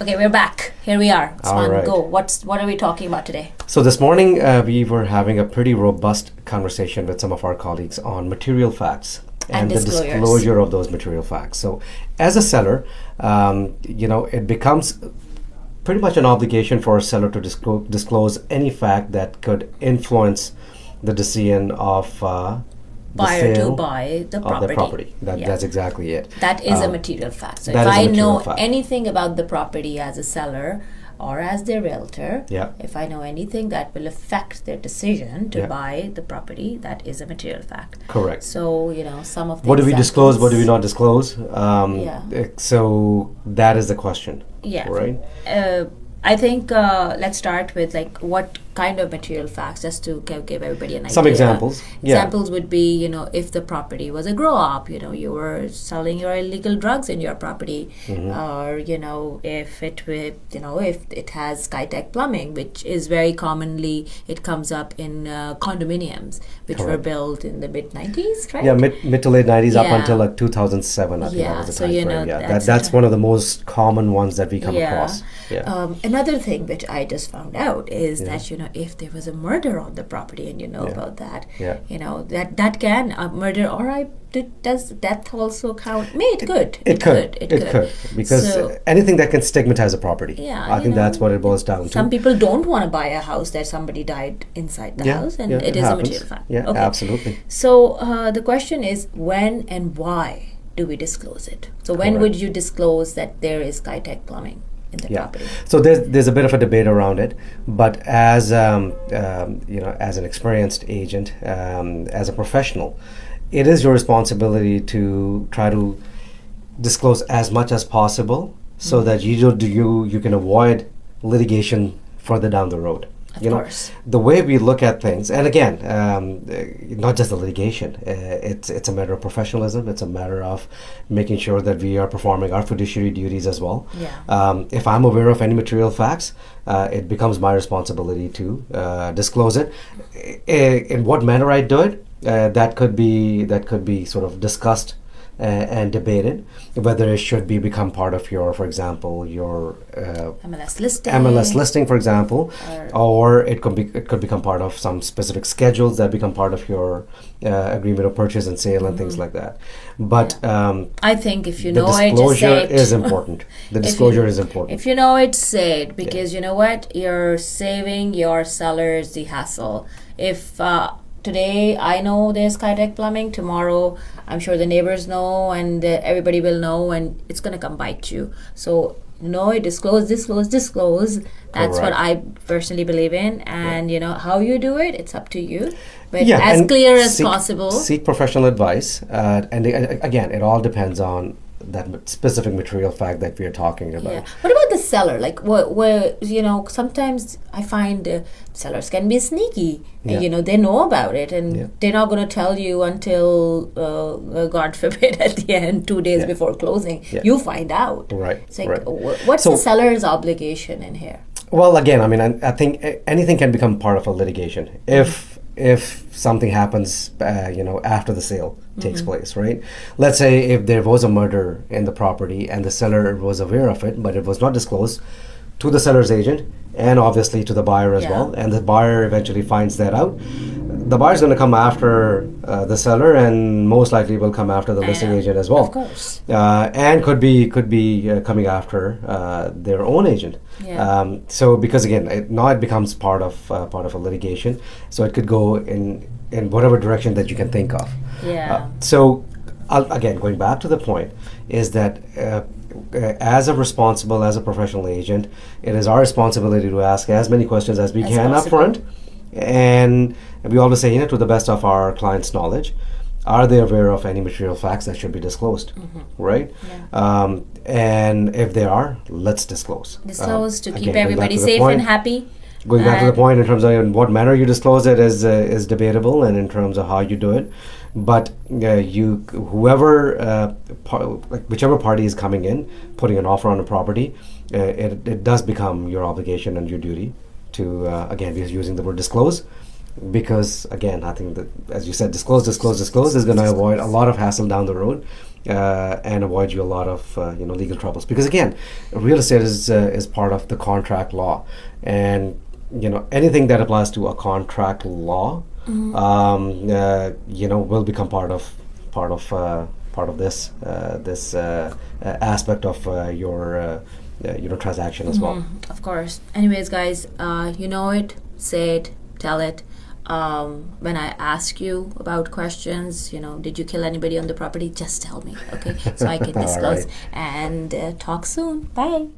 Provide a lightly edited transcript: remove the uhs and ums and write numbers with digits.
Okay, we're back. Here we are. All right. Go. What are we talking about today? So this morning we were having a pretty robust conversation with some of our colleagues on material facts and the disclosure of those material facts. So as a seller, it becomes pretty much an obligation for a seller to disclose any fact that could influence the decision of buyer to buy the property. Of the property. That's exactly it. That is a material fact. So if I know anything about the property as a seller or as their realtor, if I know anything that will affect their decision to buy the property, that is a material fact. Correct. So, some of the what do we disclose, what do we not disclose? So that is the question. Yeah. Right? I think let's start with what kind of material facts, just to give everybody an idea. Some examples. Examples would be, if the property was a grow up, you were selling your illegal drugs in your property, or if it has Skytech plumbing, which is very commonly it comes up in condominiums, which were built in the mid 90s, right? Yeah, mid to late 90s up until 2007. I think that was the time frame. That's one of the most common ones that we come across. Another thing which I just found out is that if there was a murder on the property and about that, that can murder, or does death also count? It could. It could because anything that can stigmatize a property. I think that's what it boils down to. Some people don't want to buy a house that somebody died inside the house, and it is a material fact. Yeah, absolutely. So the question is, when and why do we disclose it? So when would you disclose that there is Skytech plumbing in the property? So there's a bit of a debate around it, but as as an experienced agent, as a professional, it is your responsibility to try to disclose as much as possible so that you can avoid litigation further down the road. Of course. The way we look at things, and again, not just the litigation, it's a matter of professionalism. It's a matter of making sure that we are performing our fiduciary duties as well. If I'm aware of any material facts, it becomes my responsibility to disclose it. In what manner I do it, that could be sort of discussed and debated, whether it should become part of your, for example, your MLS listing, for example, or it could become part of some specific schedules that become part of your agreement of purchase and sale and things like that. But I think if you the know it, just say it. is important. The disclosure is important. If you know it, say it, because you know what, you're saving your sellers the hassle. If today I know there's Skytech plumbing, tomorrow I'm sure the neighbors know, and everybody will know, and it's going to come bite you. So disclose. That's what I personally believe in, and how you do it, it's up to you, but as clear as possible. Seek professional advice, and again, it all depends on that specific material fact that we are talking about. What about the seller? Where sometimes I find sellers can be sneaky. And, they know about it, and they're not going to tell you until, God forbid, at the end, 2 days before closing, you find out. Right. It's like, what's the seller's obligation in here? Well, again, I think anything can become part of a litigation if something happens, after the sale takes place, right? Let's say if there was a murder in the property and the seller was aware of it, but it was not disclosed to the seller's agent and obviously to the buyer as well, and the buyer eventually finds that out, the buyer's going to come after the seller, and most likely will come after the listing agent as well. Of course. And could be coming after their own agent. So because again, it becomes part of a litigation, so it could go in whatever direction that you can think of. So again, going back to the point, is that as a professional agent, it is our responsibility to ask as many questions as we can up front, and we always say, to the best of our client's knowledge, are they aware of any material facts that should be disclosed, right? And if they are, let's disclose. To keep everybody safe and happy. Going back to the point in terms of in what manner you disclose it is debatable, and in terms of how you do it. But whichever party is coming in, putting an offer on a property, it does become your obligation and your duty to, again, we're using the word disclose, because again, I think that, as you said, disclose is going to avoid a lot of hassle down the road, and avoid you a lot of legal troubles. Because again, real estate is part of the contract law, and anything that applies to a contract law, will become part of this aspect of your transaction as well. Of course. Anyways, guys, you know it. Say it. Tell it. When I ask you about questions, did you kill anybody on the property? Just tell me, okay? So I can disclose. Right. And talk soon. Bye.